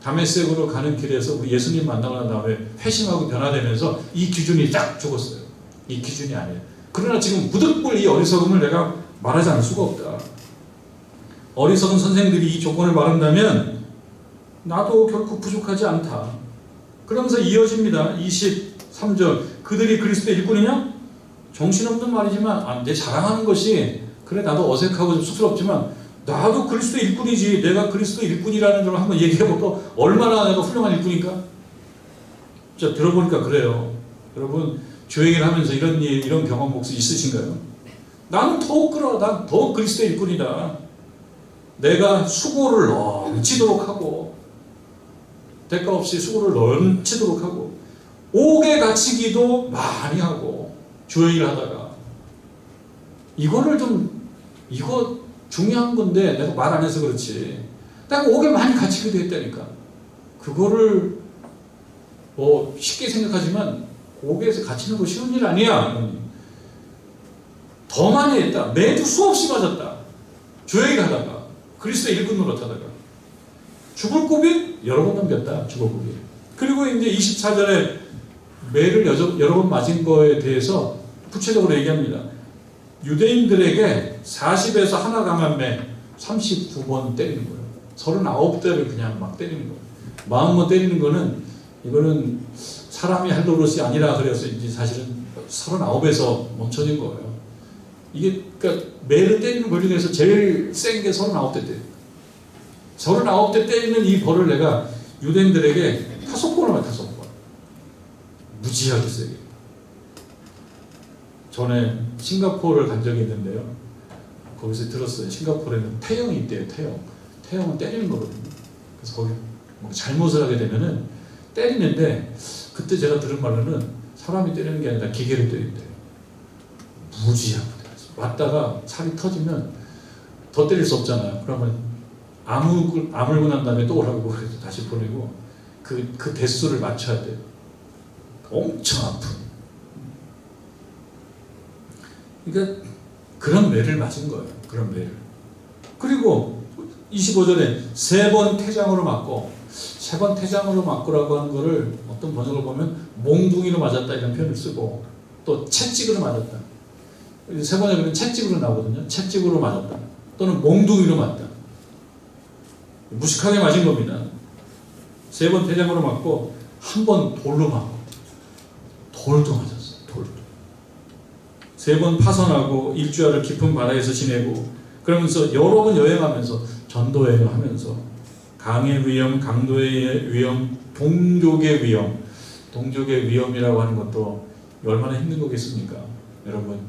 다메섹으로 가는 길에서 우리 예수님 만나고 난 다음에 회심하고 변화되면서 이 기준이 딱 죽었어요. 이 기준이 아니에요. 그러나 지금 무득불 이 어리석음을 내가 말하지 않을 수가 없다. 어리석은 선생들이 이 조건을 말한다면 나도 결코 부족하지 않다. 그러면서 이어집니다. 23절 그들이 그리스도의 일꾼이냐? 정신없는 말이지만 내 자랑하는 것이 그래 나도 어색하고 좀 쑥스럽지만 나도 그리스도의 일꾼이지. 내가 그리스도의 일꾼이라는 걸 한번 얘기해볼까? 얼마나 내가 훌륭한 일꾼인가? 자, 들어보니까 그래요. 여러분 교회를 하면서 이런 경험 혹시 있으신가요? 나는 난 더욱 그리스도의 일꾼이다. 내가 수고를 넘치도록 하고 대가 없이 수고를 넘치도록 하고 옥에 갇히기도 많이 하고 주의를 하다가 이거 중요한 건데 내가 말 안 해서 그렇지. 내가 옥에 많이 갇히기도 했다니까. 그거를 쉽게 생각하지만 옥에서 갇히는 거 쉬운 일 아니야. 더 많이 했다. 매주 수없이 맞았다. 주의를 하다가 그리스도의 일꾼 노릇하다가 죽을 고비 여러 번 넘겼다. 죽을 고비. 그리고 이제 24절에 매를 여러 번 맞은 거에 대해서 구체적으로 얘기합니다. 유대인들에게 40에서 하나 강한 매 39번 때리는 거예요. 39대를 그냥 막 때리는 거예요. 마음으로 때리는 이거는 사람이 할 노릇이 아니라 그래서 이제 사실은 39에서 멈춰진 거예요. 이게 그러니까 매를 때리는 것 중에서 제일 센 게 39대 때려요. 39대 때리는 이 벌을 내가 유대인들에게 5번을 말 5번. 무지하게 세게. 전에 싱가포르를 간 적이 있는데요. 거기서 들었어요. 싱가포르에는 태형이 있대요. 태형은 때리는 거거든요. 그래서 거기 잘못을 하게 되면은 때리는데 그때 제가 들은 말로는 사람이 때리는 게 아니라 기계를 때린대요. 무지하게. 맞다가 살이 터지면 더 때릴 수 없잖아요. 그러면 아물고 난 다음에 또 오라고 그래서 다시 보내고 그 대수를 맞춰야 돼요. 엄청 아픈. 그러니까 그런 매를 맞은 거예요. 그런 매를. 그리고 25절에 3번 태장으로 맞고 3번 태장으로 맞고라고 하는 거를 어떤 번역을 보면 몽둥이로 맞았다 이런 표현을 쓰고 또 채찍으로 맞았다. 3번역에는 채찍으로 나오거든요. 채찍으로 맞았다. 또는 몽둥이로 맞다. 무식하게 맞은 겁니다. 3번 태장으로 맞고 1번 돌로 맞고 돌도 맞았어요. 돌도. 3번 파선하고 일주일을 깊은 바다에서 지내고 그러면서 여러 번 여행하면서 전도 여행하면서 강의 위험, 강도의 위험, 동족의 위험. 동족의 위험이라고 하는 것도 얼마나 힘든 거겠습니까? 여러분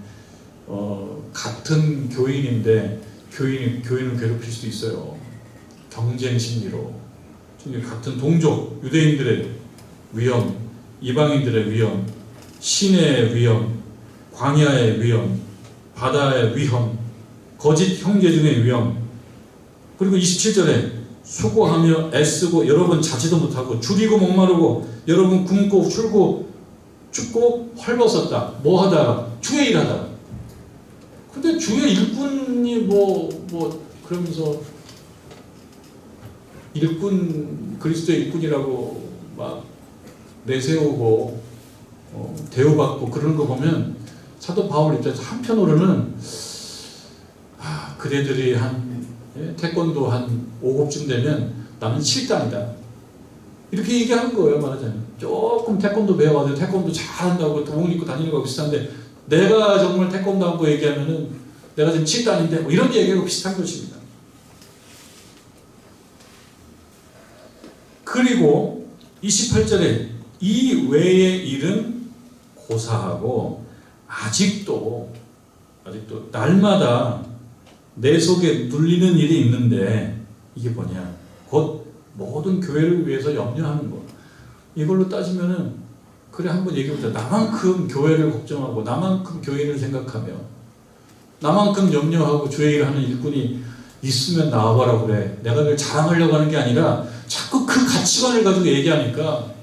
같은 교인인데 교인을 괴롭힐 수도 있어요. 경쟁 심리로. 같은 동족, 유대인들의 위험, 이방인들의 위험, 시내의 위험, 광야의 위험, 바다의 위험, 거짓 형제 중의 위험. 그리고 27절에 수고하며 애쓰고 여러분 자지도 못하고 줄이고 목마르고 여러분 굶고 줄고 춥고 헐벗었다. 뭐 하다가? 주의 일하다가. 근데 주의 일꾼이 그러면서 일꾼, 그리스도의 일꾼이라고 막 내세우고 대우받고 그러는 거 보면 사도 바울 입장에서 한편으로는 그대들이 태권도 한 5급쯤 되면 나는 7단이다. 이렇게 얘기하는 거예요, 말하자면. 조금 태권도 배워가지고 태권도 잘한다고 돈 입고 다니는 거하고 비슷한데 내가 정말 태권도 하고 얘기하면은 내가 지금 7단인데 뭐 이런 얘기하고 비슷한 것입니다. 그리고 28절에 이 외의 일은 고사하고 아직도 날마다 내 속에 눌리는 일이 있는데 이게 뭐냐? 곧 모든 교회를 위해서 염려하는 것. 이걸로 따지면은 그래 한번 얘기해보자. 나만큼 교회를 걱정하고 나만큼 교회를 생각하며 나만큼 염려하고 주의 일을 하는 일꾼이 있으면 나와봐라 그래. 내가 그걸 자랑하려고 하는 게 아니라 자꾸 그 가치관을 가지고 얘기하니까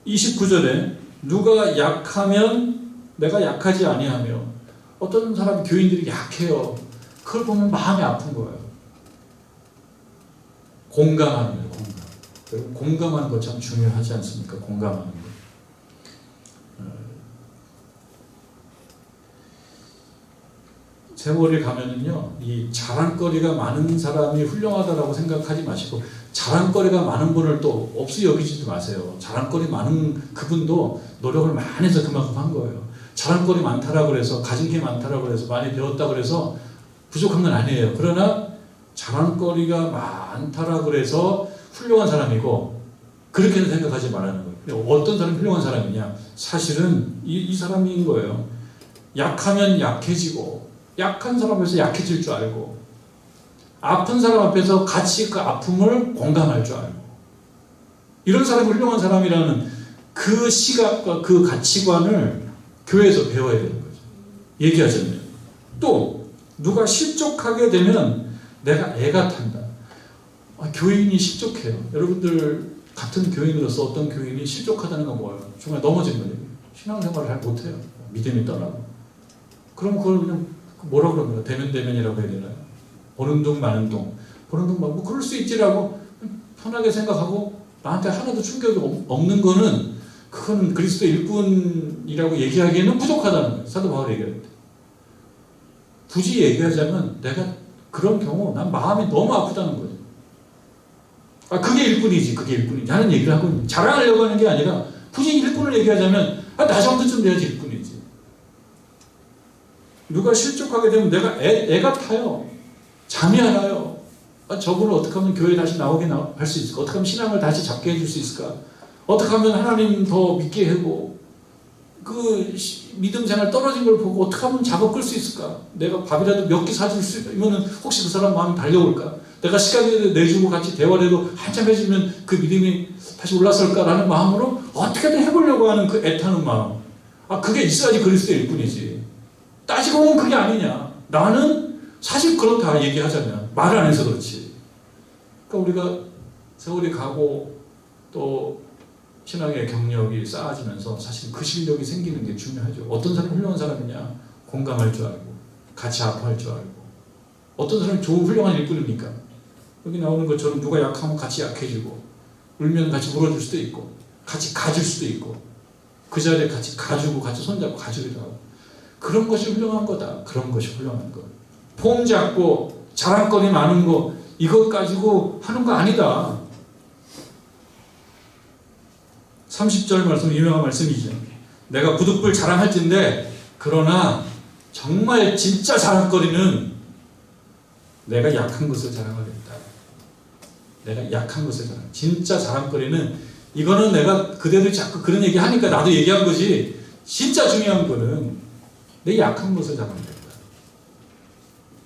29절에 누가 약하면 내가 약하지 아니하며 어떤 사람 교인들이 약해요. 그걸 보면 마음이 아픈 거예요. 공감하는 거예요. 공감하는 거 참 중요하지 않습니까? 공감하는 거. 세월이 가면은요, 이 자랑거리가 많은 사람이 훌륭하다라고 생각하지 마시고 자랑거리가 많은 분을 또 없이 여기지도 마세요. 자랑거리 많은 그분도 노력을 많이 해서 그만큼 한 거예요. 자랑거리 많다라고 해서 가진 게 많다라고 해서 많이 배웠다고 해서 부족한 건 아니에요. 그러나 자랑거리가 많다라고 해서 훌륭한 사람이고 그렇게는 생각하지 말라는 거예요. 어떤 사람이 훌륭한 사람이냐? 사실은 이 사람인 거예요. 약하면 약해지고 약한 사람 앞에서 약해질 줄 알고 아픈 사람 앞에서 같이 그 아픔을 공감할 줄 알고 이런 사람이 훌륭한 사람이라는 그 시각과 그 가치관을 교회에서 배워야 되는 거죠. 얘기하자면 또 누가 실족하게 되면 내가 애가 탄다. 교인이 실족해요. 여러분들 같은 교인으로서 어떤 교인이 실족하다는 건 뭐예요? 정말 넘어진 거예요. 신앙생활을 잘 못해요. 믿음이 떠나고. 그럼 그걸 그냥 뭐라 그러나요? 대면대면이라고 해야 되나요? 보는 둥 마는 둥. 보는 둥 마는 둥. 그럴 수 있지라고 편하게 생각하고 나한테 하나도 충격이 없는 거는 그건 그리스도 일꾼이라고 얘기하기에는 부족하다는 거예요. 사도 바울이 얘기할 때. 굳이 얘기하자면 내가 그런 경우 난 마음이 너무 아프다는 거죠. 그게 일꾼이지, 그게 일꾼이지 하는 얘기를 하고 있는, 자랑하려고 하는 게 아니라 굳이 일꾼을 얘기하자면 나 정도쯤 돼야지 일꾼이지. 누가 실족하게 되면 내가 애가 타요. 잠이 안 와요. 저분을 어떻게 하면 교회에 다시 나오게 할 수 있을까? 어떻게 하면 신앙을 다시 잡게 해줄 수 있을까? 어떻게 하면 하나님 더 믿게 하고 그 믿음 생활 떨어진 걸 보고 어떻게 하면 작업 끌 수 있을까? 내가 밥이라도 몇 개 사줄 수 있으면 혹시 그 사람 마음이 달려올까? 내가 시간을 내주고 같이 대화를 해도 한참 해주면 그 믿음이 다시 올라설까라는 마음으로 어떻게든 해보려고 하는 그 애타는 마음. 그게 있어야지 그리스도의 일꾼이지. 따지고 보면 그게 아니냐. 나는 사실 그렇다 얘기하자면 말을 안 해서 그렇지. 그러니까 우리가 세월이 가고 또 신앙의 경력이 쌓아지면서 사실 그 실력이 생기는 게 중요하죠. 어떤 사람이 훌륭한 사람이냐? 공감할 줄 알고 같이 아파할 줄 알고. 어떤 사람이 좋은 훌륭한 일꾼입니까? 여기 나오는 것처럼 누가 약하면 같이 약해지고 울면 같이 울어줄 수도 있고 같이 가줄 수도 있고 그 자리에 같이 가주고 같이 손잡고 가주기도 하고 그런 것이 훌륭한 거다. 그런 것이 훌륭한 거. 폼 잡고 자랑거리 많은 거 이것 가지고 하는 거 아니다. 30절 말씀 유명한 말씀이죠. 내가 부득불 자랑할진데 그러나 정말 진짜 자랑거리는 내가 약한 것을 자랑하겠다. 내가 약한 것을 자랑. 진짜 자랑거리는 이거는 내가 그대로 자꾸 그런 얘기 하니까 나도 얘기한 거지. 진짜 중요한 거는 내 약한 것을 자랑하겠다.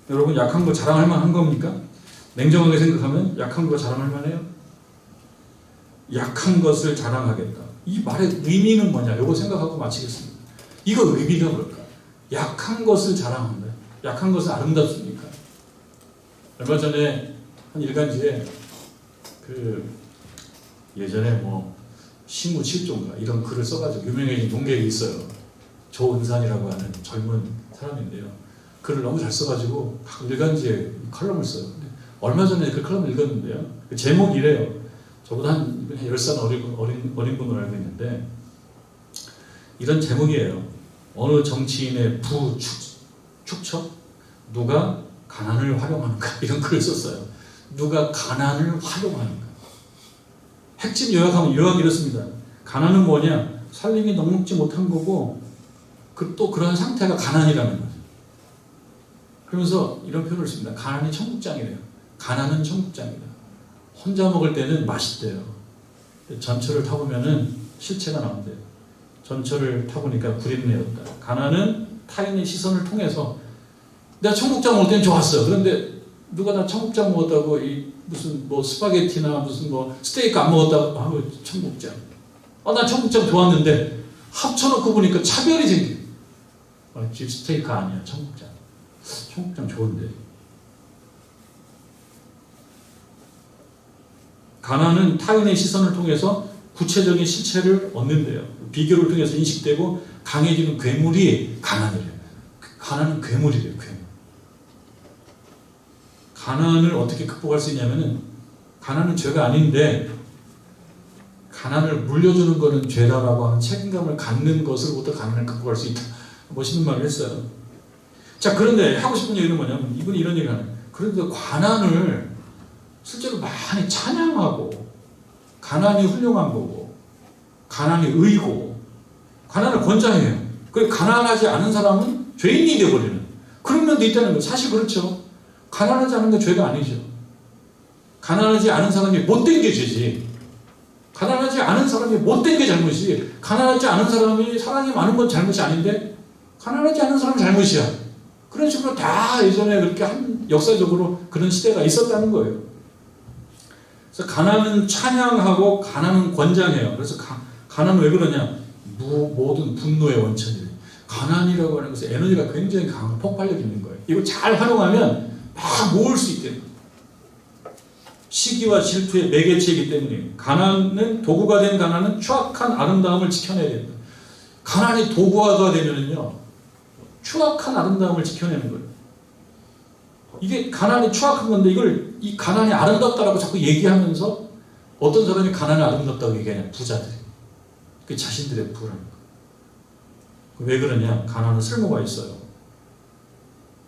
여러분 약한 거 자랑할 만한 겁니까? 냉정하게 생각하면 약한 거 자랑할 만해요? 약한 것을 자랑하겠다. 이 말의 의미는 뭐냐? 이거 생각하고 마치겠습니다. 이거 의미가 뭘까? 약한 것을 자랑한다. 약한 것은 아름답습니까? 얼마 전에 한 일간지에 예전에 뭐 신구 7조인가 이런 글을 써가지고 유명해진 농객이 있어요. 조은산이라고 하는 젊은 사람인데요. 글을 너무 잘 써가지고 일간지에 칼럼을 써요. 근데 얼마 전에 그 칼럼을 읽었는데요. 그 제목이 이래요. 저보다 한 10살 어린 분으로 알고 있는데 이런 제목이에요. 어느 정치인의 축처? 누가 가난을 활용하는가? 이런 글을 썼어요. 누가 가난을 활용하는가? 핵심 요약하면 이렇습니다. 가난은 뭐냐? 살림이 넉넉지 못한 거고 또 그런 상태가 가난이라는 거죠. 그러면서 이런 표현을 씁니다. 가난이 청국장이래요. 가난은 청국장이다. 혼자 먹을 때는 맛있대요. 전철을 타보면은 실체가 나온대요. 전철을 타보니까 구린내였다. 가난은 타인의 시선을 통해서 내가 청국장 먹을 때는 좋았어요. 그런데 누가 나 청국장 먹었다고 무슨 뭐 스파게티나 무슨 뭐 스테이크 안 먹었다고 청국장. 난 청국장 좋았는데 합쳐놓고 보니까 차별이 생겨. 집 스테이크 아니야 청국장. 청국장 좋은데. 가난은 타인의 시선을 통해서 구체적인 실체를 얻는데요. 비교를 통해서 인식되고 강해지는 괴물이 가난이래요. 가난은 괴물이래요. 괴물. 가난을 어떻게 극복할 수 있냐면은 가난은 죄가 아닌데 가난을 물려주는 것은 죄다라고 하는 책임감을 갖는 것으로부터 가난을 극복할 수 있다. 멋있는 말을 했어요. 자, 그런데 하고 싶은 얘기는 뭐냐면 이분이 이런 얘기를 하는 거예요. 그런데 가난을 실제로 많이 찬양하고 가난이 훌륭한 거고 가난이 의고 가난을 권장해요. 그 가난하지 않은 사람은 죄인이 되어버리는 그런 면도 있다는 거예요. 사실 그렇죠. 가난하지 않은 게 죄가 아니죠. 가난하지 않은 사람이 못된 게 죄지. 가난하지 않은 사람이 못된 게 잘못이지. 가난하지 않은 사람이 사랑이 많은 건 잘못이 아닌데 가난하지 않은 사람이 잘못이야. 그런 식으로 다 예전에 그렇게 역사적으로 그런 시대가 있었다는 거예요. 그래서 가난은 찬양하고 가난은 권장해요. 그래서 가난은 왜 그러냐? 모든 분노의 원천이래요. 가난이라고 하는 것은 에너지가 굉장히 강한 폭발력이 있는 거예요. 이거 잘 활용하면 막 모을 수 있대요. 시기와 질투의 매개체이기 때문에 도구가 된 가난은 추악한 아름다움을 지켜내야 된다. 가난이 도구화가 되면은요, 추악한 아름다움을 지켜내는 거예요. 이게 가난이 추악한 건데 이 가난이 아름답다라고 자꾸 얘기하면서 어떤 사람이 가난이 아름답다고 얘기하냐? 부자들이. 그 자신들의 부라는 거. 왜 그러냐? 가난은 쓸모가 있어요.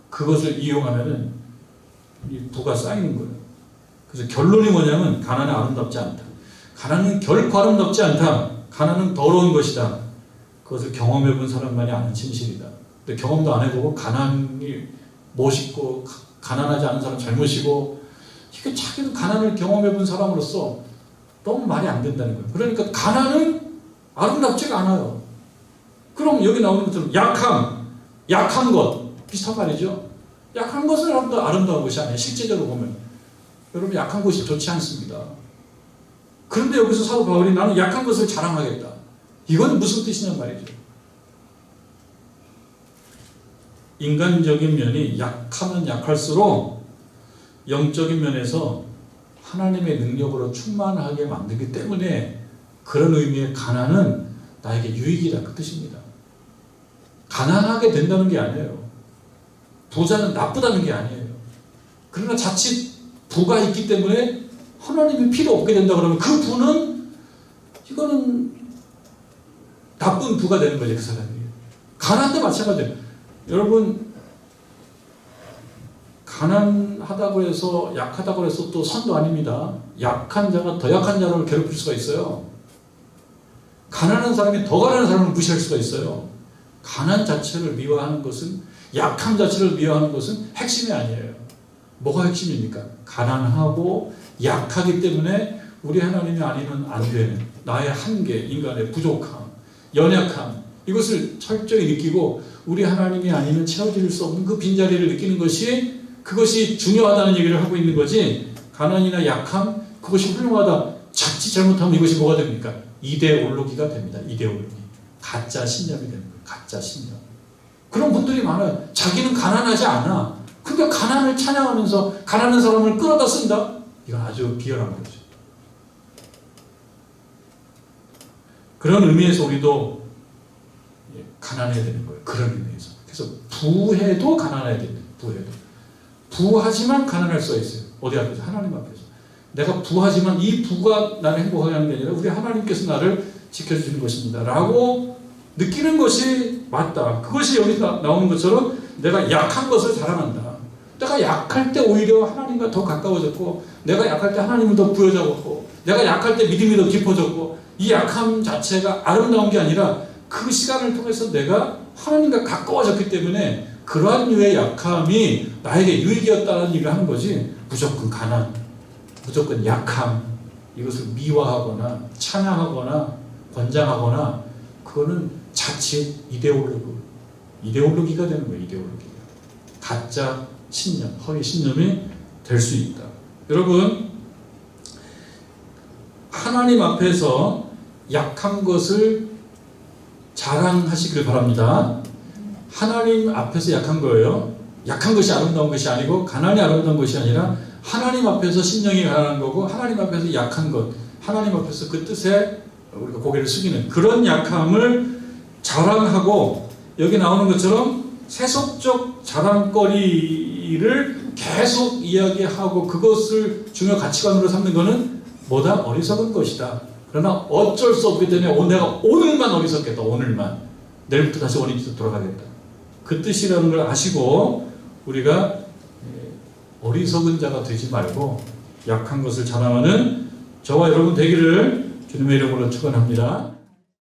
그것을 이용하면은 이 부가 쌓이는 거예요. 그래서 결론이 뭐냐면 가난은 아름답지 않다. 가난은 결코 아름답지 않다. 가난은 더러운 것이다. 그것을 경험해본 사람만이 아는 진실이다. 근데 경험도 안 해보고 가난이 멋있고 가난하지 않은 사람 잘못이고 이게 자기는 가난을 경험해본 사람으로서 너무 말이 안 된다는 거예요. 그러니까 가난은 아름답지가 않아요. 그럼 여기 나오는 것처럼 약한 것 비슷한 말이죠. 약한 것은 아름다운 것이 아니에요. 실제적으로 보면 여러분 약한 것이 좋지 않습니다. 그런데 여기서 사도 바울이 나는 약한 것을 자랑하겠다. 이건 무슨 뜻이냐 말이죠. 인간적인 면이 약하면 약할수록 영적인 면에서 하나님의 능력으로 충만하게 만들기 때문에 그런 의미의 가난은 나에게 유익이다 그 뜻입니다. 가난하게 된다는 게 아니에요. 부자는 나쁘다는 게 아니에요. 그러나 자칫 부가 있기 때문에 하나님이 필요 없게 된다 그러면 그 부는 이거는 나쁜 부가 되는 거죠. 그 사람이. 가난도 마찬가지예요. 여러분 가난하다고 해서 약하다고 해서 또 선도 아닙니다. 약한 자가 더 약한 자를 괴롭힐 수가 있어요. 가난한 사람이 더 가난한 사람을 무시할 수가 있어요. 가난 자체를 미워하는 것은 약함 자체를 미워하는 것은 핵심이 아니에요. 뭐가 핵심입니까? 가난하고 약하기 때문에 우리 하나님이 아니면 안 되는 나의 한계, 인간의 부족함, 연약함 이것을 철저히 느끼고 우리 하나님이 아니면 채워질 수 없는 그 빈자리를 느끼는 것이 그것이 중요하다는 얘기를 하고 있는 거지. 가난이나 약함 그것이 훌륭하다. 자칫 잘못하면 이것이 뭐가 됩니까? 이데올로기가 됩니다. 이데올로기. 가짜 신념이 되는 거예요. 가짜 신념. 그런 분들이 많아요. 자기는 가난하지 않아. 근데 가난을 찬양하면서 가난한 사람을 끌어다 쓴다? 이건 아주 비열한 거죠. 그런 의미에서 우리도 가난해야 되는 거예요. 그런 의미에서. 그래서 부해도 가난해야 됩니다. 부해도. 부하지만 가난할 수 있어요. 어디 앞에서? 하나님 앞에서. 내가 부하지만 이 부가 나를 행복하게 하는 게 아니라 우리 하나님께서 나를 지켜주시는 것입니다. 라고 느끼는 것이 맞다. 그것이 여기 나오는 것처럼 내가 약한 것을 자랑한다. 내가 약할 때 오히려 하나님과 더 가까워졌고, 내가 약할 때 하나님을 더 부여잡았고, 내가 약할 때 믿음이 더 깊어졌고, 이 약함 자체가 아름다운 게 아니라 그 시간을 통해서 내가 하나님과 가까워졌기 때문에 그러한 류의 약함이 나에게 유익이었다는 얘기를 하는 거지, 무조건 가난, 무조건 약함, 이것을 미화하거나 찬양하거나 권장하거나, 그거는 자칫 이데올로기가 되는 거예요. 이데올로기가. 가짜 신념, 허위 신념이 될 수 있다. 여러분, 하나님 앞에서 약한 것을 자랑하시길 바랍니다. 하나님 앞에서 약한 거예요. 약한 것이 아름다운 것이 아니고, 가난이 아름다운 것이 아니라 하나님 앞에서 심령이 가난한 거고, 하나님 앞에서 약한 것, 하나님 앞에서 그 뜻에 우리가 고개를 숙이는 그런 약함을 자랑하고, 여기 나오는 것처럼 세속적 자랑거리를 계속 이야기하고 그것을 중요 가치관으로 삼는 것은 뭐다? 어리석은 것이다. 그러나 어쩔 수 없기 때문에 내가 오늘만 어리석겠다. 오늘만. 내일부터 다시 원인으로 돌아가겠다. 그 뜻이라는 걸 아시고 우리가 어리석은 자가 되지 말고 약한 것을 자랑하는 저와 여러분 되기를 주님의 이름으로 축원합니다.